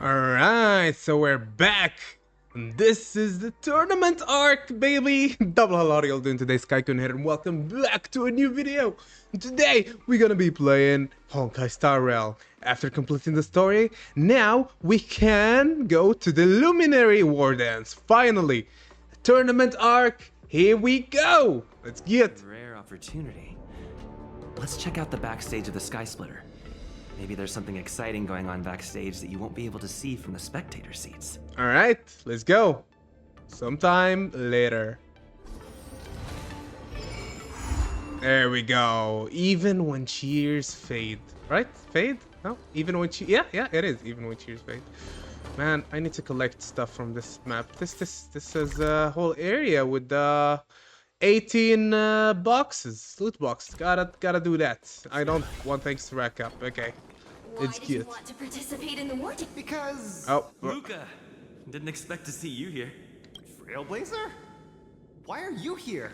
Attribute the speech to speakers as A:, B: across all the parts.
A: Alright, so we're back. And this is the tournament arc, baby. Double hello, how are you all doing today? Skycoon here, and welcome back to a new video. And today, we're gonna be playing Honkai Star Rail. After completing the story, now we can go to the Luminary Wardance. Finally, tournament arc, here we go. Let's get.
B: Rare opportunity. Let's check out the backstage of the Sky Splitter. Maybe there's something exciting going on backstage that you won't be able to see from the spectator seats.
A: Alright, let's go. Sometime later. There we go. Even when cheers fade. Right? Fade? No? Even when yeah, it is. Even when cheers fade. Man, I need to collect stuff from this map. This is a whole area with 18 boxes, loot boxes. Gotta do that. I don't want things to rack up. Okay, it's cute.
C: Why did you want to participate in the Wardance?
D: Because...
A: Oh,
B: Luca! Didn't expect to see you here.
D: Trailblazer? Why are you here?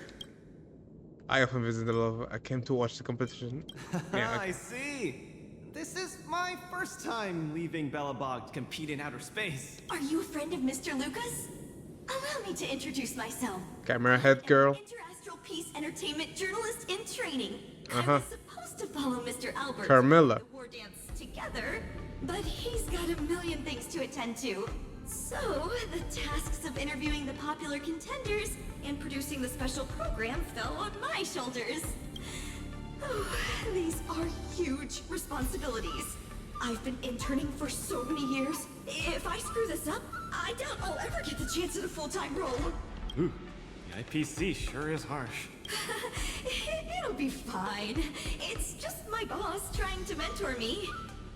A: I often visit the love. I came to watch the competition. Yeah,
D: I see. This is my first time leaving Belobog to compete in outer space.
C: Are you a friend of Mr. Lucas? Allow me to introduce myself.
A: Camera head girl.
C: I'm an Interastral Peace Entertainment journalist in training. I was supposed to follow Mr. Albert
A: Carmilla.
C: to the Wardance together, but he's got a million things to attend to. So, the tasks of interviewing the popular contenders and producing the special program fell on my shoulders. Oh, these are huge responsibilities. I've been interning for so many years. If I screw this up, I doubt I'll ever get the chance at a full-time role.
D: Ooh, the IPC sure is harsh.
C: It'll be fine. It's just my boss trying to mentor me.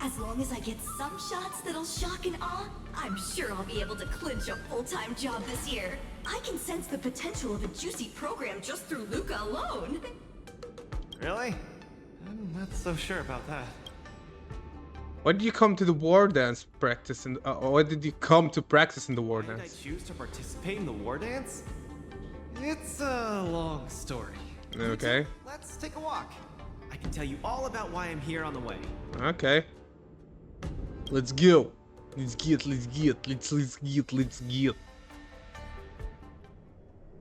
C: As long as I get some shots that'll shock and awe, I'm sure I'll be able to clinch a full-time job this year. I can sense the potential of a juicy program just through Luca alone.
D: Really? I'm not so sure about that.
A: Why did you come to the war dance practice? Why did you come to practice in the war
D: Why did I
A: dance?
D: choose to participate in the war dance? It's a long story.
A: Okay.
D: Let's take a walk. I can tell you all about why I'm here on the way.
A: Okay. Let's go. Let's get.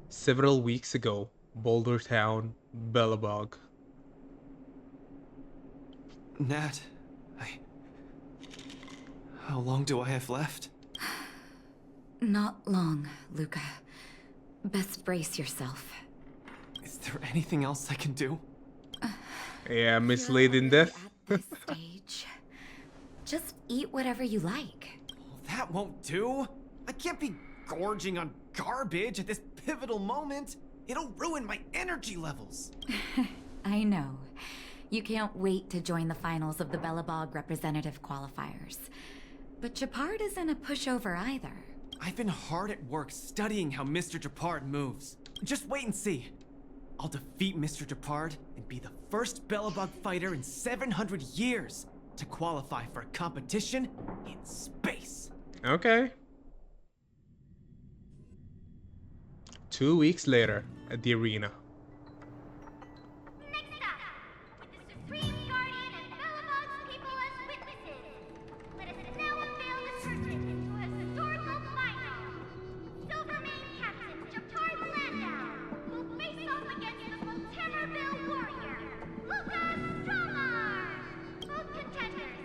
A: Several weeks ago, Boulder Town, Belobog.
D: Nat, how long do I have left?
E: Not long, Luca. Best brace yourself.
D: Is there anything else I can do?
A: Yeah, misleading death.
E: At this stage, just eat whatever you like.
D: Well, that won't do. I can't be gorging on garbage at this pivotal moment. It'll ruin my energy levels.
E: I know. You can't wait to join the finals of the Belobog representative qualifiers. But Japard isn't a pushover either.
D: I've been hard at work studying how Mr. Japard moves. Just wait and see. I'll defeat Mr. Japard and be the first Belobog fighter in 700 years to qualify for a competition in space.
A: Okay. 2 weeks later, at the arena.
F: Next up, with the Supreme Guardian and Belobog's people as witnesses, let us now unveil the curtain into a historical final. Silvermane Captain Japard Landau will face off against the Volterrorville warrior, Lucas Stromar. Both contenders,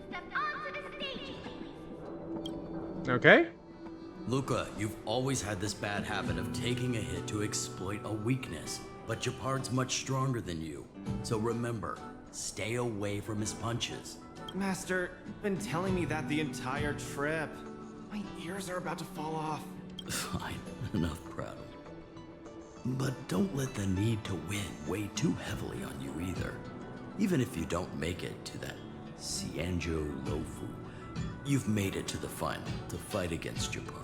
F: step onto the stage, please.
A: Okay.
G: Luca, you've always had this bad habit of taking a hit to exploit a weakness, but Japard's much stronger than you. So remember, stay away from his punches.
D: Master, you've been telling me that the entire trip. My ears are about to fall off.
G: Fine, enough prattle. But don't let the need to win weigh too heavily on you either. Even if you don't make it to that Cianjo Lofu, you've made it to the final to fight against Japard.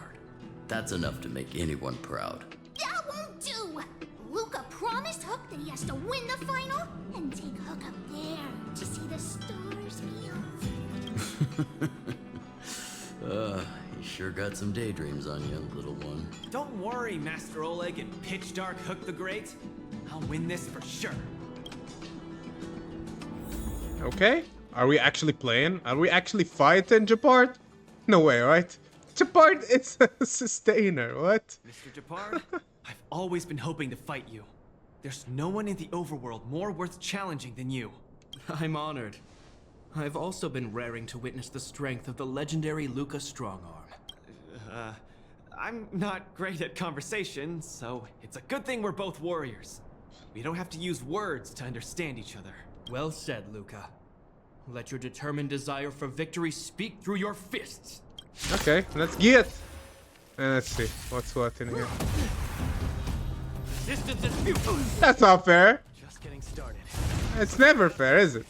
G: That's enough to make anyone proud.
F: That won't do! Luca promised Hook that he has to win the final and take Hook up there to see the stars beyond.
G: You sure got some daydreams on you, little one.
D: Don't worry, Master Oleg and Pitch Dark Hook the Great. I'll win this for sure.
A: Okay. Are we actually playing? Are we actually fighting Japard? No way, right? Chapard, it's a sustainer. What?
D: Mr. Japard, I've always been hoping to fight you. There's no one in the overworld more worth challenging than you.
H: I'm honored. I've also been raring to witness the strength of the legendary Luca Strongarm.
D: I'm not great at conversation, so it's a good thing we're both warriors. We don't have to use words to understand each other.
H: Well said, Luca. Let your determined desire for victory speak through your fists.
A: Okay, let's get. And let's see what's what in here.
H: Resistance is futile.
A: That's not fair.
D: Just getting started.
A: It's never fair, is it?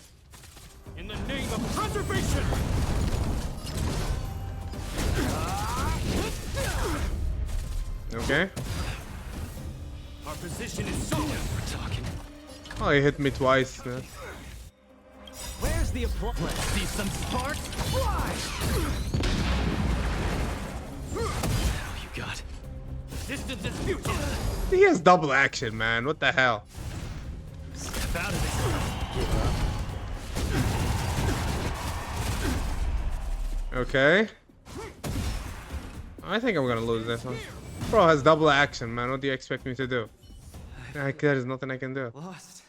H: In the name of preservation.
A: Okay.
H: Our position is solid.
D: We're talking.
A: Oh, he hit me twice. Man.
D: Where's the applause? Let's see some sparks fly! Oh, you got.
H: Resistance is futile.
A: He has double action, man. What the hell?
D: Step out of this.
A: Okay. I think I'm gonna lose this one. Bro has double action, man. What do you expect me to do? There is nothing I can do.
D: Lost.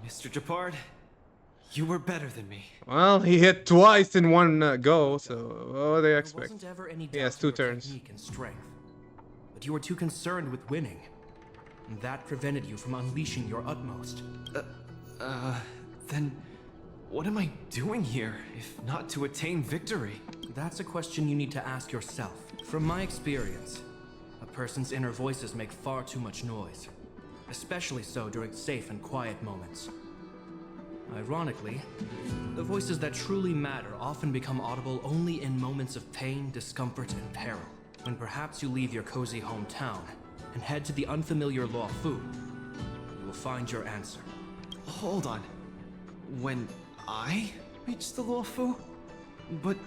D: Mr. Japard, you were better than me.
A: Well, he hit twice in one go, so what do they
H: There
A: expect?
H: wasn't ever any
A: He
H: doubt
A: has
H: to
A: two
H: your
A: turns.
H: technique and strength, but you were too concerned with winning, and that prevented you from unleashing your utmost.
D: Then what am I doing here, if not to attain victory?
H: That's a question you need to ask yourself. From my experience, a person's inner voices make far too much noise, especially so during safe and quiet moments. Ironically, the voices that truly matter often become audible only in moments of pain, discomfort, and peril. When perhaps you leave your cozy hometown and head to the unfamiliar Luofu, you will find your answer.
D: Hold on. When I reached the Luofu? But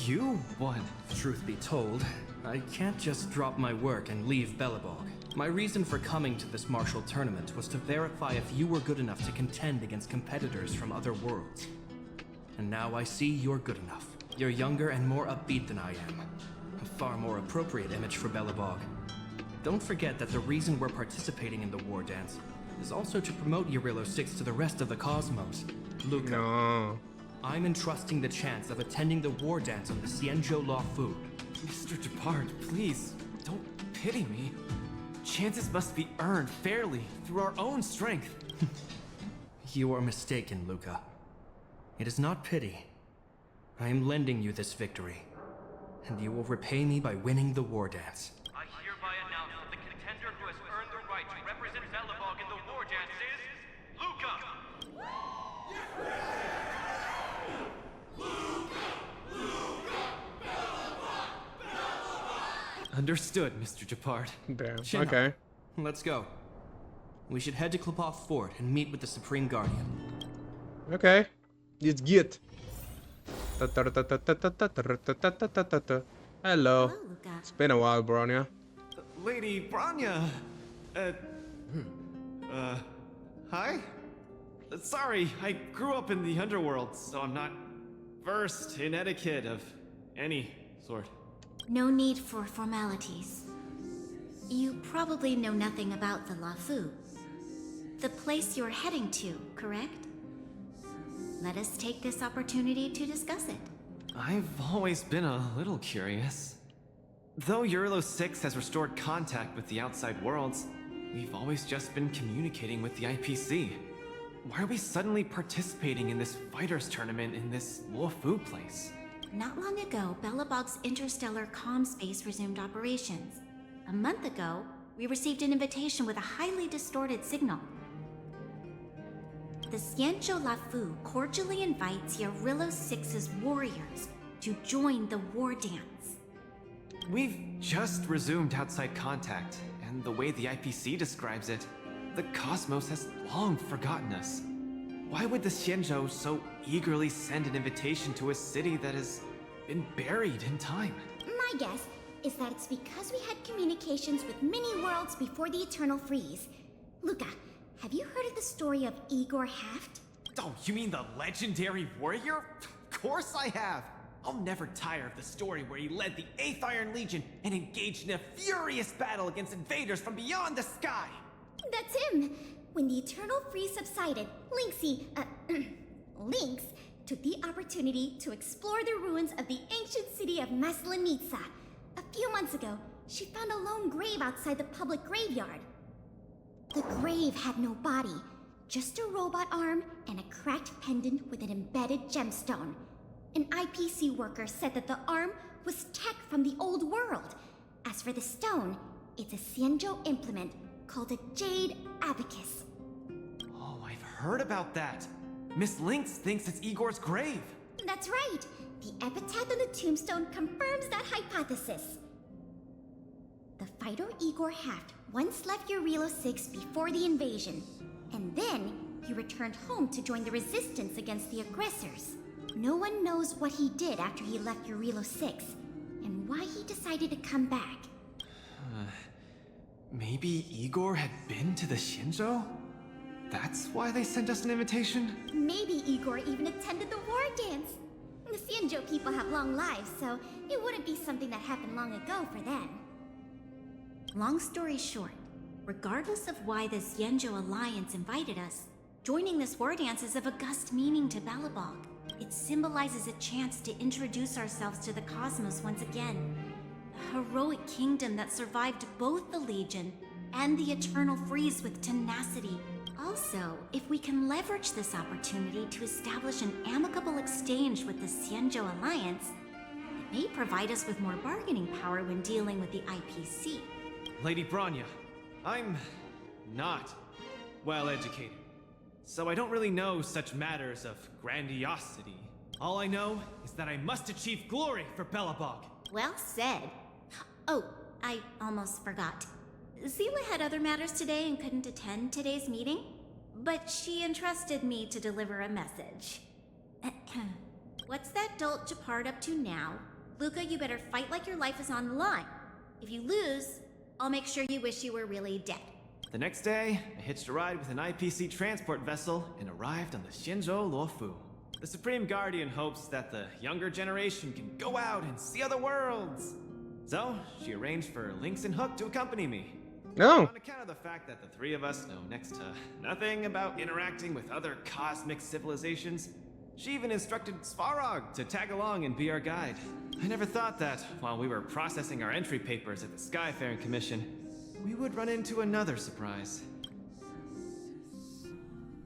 D: you won.
H: Truth be told, I can't just drop my work and leave Belobog. My reason for coming to this martial tournament was to verify if you were good enough to contend against competitors from other worlds. And now I see you're good enough. You're younger and more upbeat than I am. A far more appropriate image for Belobog. Don't forget that the reason we're participating in the war dance is also to promote Eurillo 6 to the rest of the cosmos. Luca,
A: No.
H: I'm entrusting the chance of attending the war dance on the Xianzhou Luofu.
D: Mr. Japard, please, don't pity me. Chances must be earned fairly through our own strength.
H: You are mistaken, Luca. It is not pity. I am lending you this victory, and you will repay me by winning the war dance.
I: I hereby announce that the contender who has earned the right to represent Belobog in the war dance is Luca!
D: Understood, Mr. Japard.
A: Damn.
H: Chin up.
A: Okay.
H: Let's go. We should head to Klopov Fort and meet with the Supreme Guardian.
A: Okay. Let's get. Hello.
C: Luca.
A: It's been a while, Bronya.
D: Lady Branya. Hi? Sorry, I grew up in the underworld, so I'm not versed in etiquette of any sort.
C: No need for formalities. You probably know nothing about the Luofu. The place you're heading to, correct? Let us take this opportunity to discuss it.
D: I've always been a little curious. Though Eurillo 6 has restored contact with the outside worlds, we've always just been communicating with the IPC. Why are we suddenly participating in this fighters tournament in this Luofu place?
C: Not long ago, Belobog's interstellar comm space resumed operations. A month ago, we received an invitation with a highly distorted signal. The Xianzhou Luofu cordially invites Eurillo 6's warriors to join the war dance.
D: We've just resumed outside contact, and the way the IPC describes it, the cosmos has long forgotten us. Why would the Xianzhou so eagerly send an invitation to a city that has been buried in time?
F: My guess is that it's because we had communications with many worlds before the Eternal Freeze. Luca, have you heard of the story of Igor Haft?
D: Oh, you mean the legendary warrior? Of course I have! I'll never tire of the story where he led the 8th Iron Legion and engaged in a furious battle against invaders from beyond the sky.
F: That's him! When the Eternal Freeze subsided, Lynx took the opportunity to explore the ruins of the ancient city of Maslenitsa. A few months ago, she found a lone grave outside the public graveyard. The grave had no body, just a robot arm and a cracked pendant with an embedded gemstone. An IPC worker said that the arm was tech from the old world. As for the stone, it's a Xianzhou implement called a Jade Abacus.
D: Oh, I've heard about that. Miss Lynx thinks it's Igor's grave.
F: That's right. The epitaph on the tombstone confirms that hypothesis. The fighter Igor Haft once left Urilo 6 before the invasion, and then he returned home to join the resistance against the aggressors. No one knows what he did after he left Urilo 6, and why he decided to come back.
D: Maybe Igor had been to the Shinjo? That's why they sent us an invitation?
F: Maybe Igor even attended the war dance. The Xianzhou people have long lives, so it wouldn't be something that happened long ago for them.
J: Long story short, regardless of why the Xianzhou Alliance invited us, joining this war dance is of august meaning to Belobog. It symbolizes a chance to introduce ourselves to the cosmos once again. A heroic kingdom that survived both the Legion and the Eternal Freeze with tenacity. Also, if we can leverage this opportunity to establish an amicable exchange with the Xianzhou Alliance, it may provide us with more bargaining power when dealing with the IPC.
D: Lady Bronya, I'm not well educated, so I don't really know such matters of grandiosity. All I know is that I must achieve glory for Belobog.
J: Well said. Oh, I almost forgot. Zila had other matters today and couldn't attend today's meeting, but she entrusted me to deliver a message. What's that dolt Japard up to now? Luca, you better fight like your life is on the line. If you lose, I'll make sure you wish you were really dead.
D: The next day, I hitched a ride with an IPC transport vessel and arrived on the Shinjo Luofu. The Supreme Guardian hopes that the younger generation can go out and see other worlds. So, she arranged for Lynx and Hook to accompany me.
A: No.
D: On account of the fact that the three of us know next to nothing about interacting with other cosmic civilizations, she even instructed Svarog to tag along and be our guide. I never thought that, while we were processing our entry papers at the Skyfaring Commission, we would run into another surprise.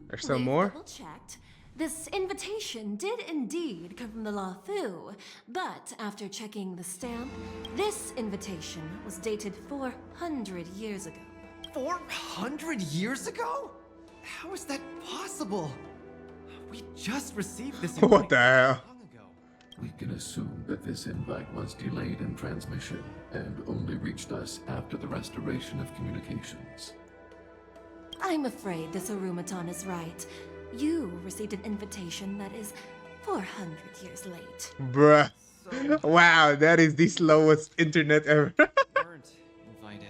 A: There's some more?
K: Double-checked. This invitation did indeed come from the Luofu, but after checking the stamp, this invitation was dated 400 years ago.
D: 400 years ago? How is that possible? We just received this
A: What the hell?
D: long ago.
L: We can assume that this invite was delayed in transmission and only reached us after the restoration of communications.
K: I'm afraid this Arumaton is right. You received an invitation that is 400 years late.
A: Bruh. Wow, that is the slowest internet ever.
D: Weren't invited.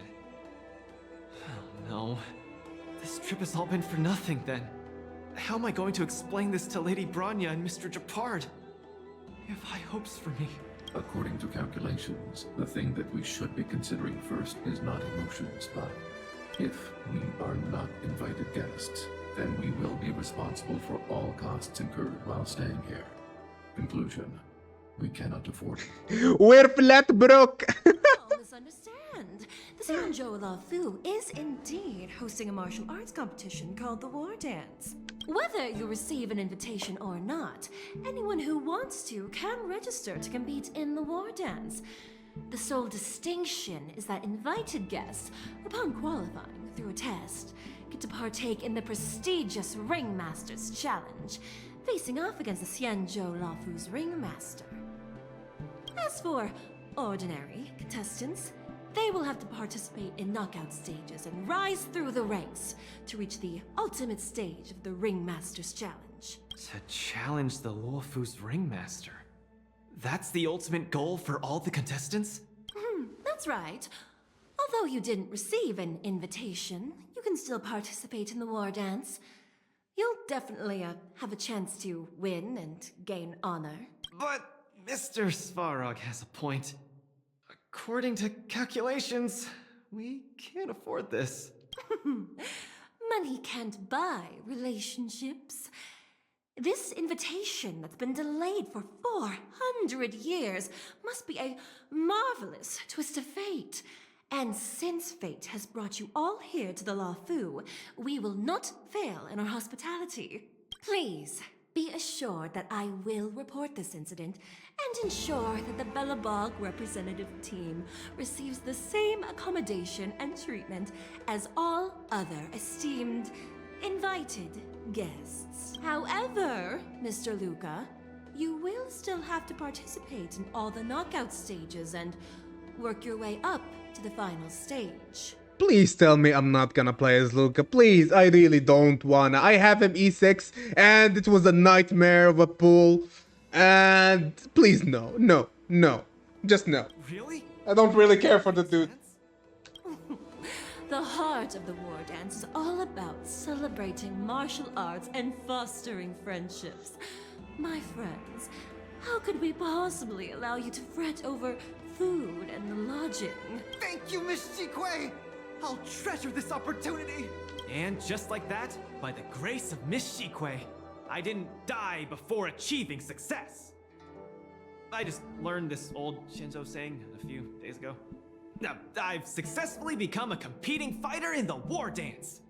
D: Oh no. This trip has all been for nothing then. How am I going to explain this to Lady Bronya and Mr. Japard? They have high hopes for me.
L: According to calculations, the thing that we should be considering first is not emotions, but if we are not invited guests, then we will be responsible for all costs incurred while staying here. Conclusion: we cannot afford it.
A: We're flat broke.
K: Don't misunderstand. The Xianzhou Luofu is indeed hosting a martial arts competition called the War Dance. Whether you receive an invitation or not, anyone who wants to can register to compete in the War Dance. The sole distinction is that invited guests, upon qualifying through a test, get to partake in the prestigious Ringmaster's Challenge, facing off against the Xianzhou Luofu's Ringmaster. As for ordinary contestants, they will have to participate in knockout stages and rise through the ranks to reach the ultimate stage of the Ringmaster's Challenge.
D: To challenge the Luofu's Ringmaster. That's the ultimate goal for all the contestants?
K: That's right. Although you didn't receive an invitation, you can still participate in the War Dance. You'll definitely have a chance to win and gain honor.
D: But Mr. Svarog has a point. According to calculations, we can't afford this.
K: Money can't buy relationships. This invitation that's been delayed for 400 years must be a marvelous twist of fate. And since fate has brought you all here to the Lufu, we will not fail in our hospitality. Please, be assured that I will report this incident and ensure that the Belobog representative team receives the same accommodation and treatment as all other esteemed, invited guests. However, Mr. Luca, you will still have to participate in all the knockout stages and work your way up to the final stage.
A: Please tell me I'm not gonna play as Luca. Please, I really don't wanna. I have him E6 and it was a nightmare of a pool. And please no, no, no. Just no.
D: Really?
A: I don't really care for the dude.
K: The heart of the war dance is all about celebrating martial arts and fostering friendships. My friends, how could we possibly allow you to fret over food and lodging?
D: Thank you, Miss Shikwe! I'll treasure this opportunity! And just like that, by the grace of Miss Shikwe, I didn't die before achieving success. I just learned this old Shinzo saying a few days ago. Now, I've successfully become a competing fighter in the war dance.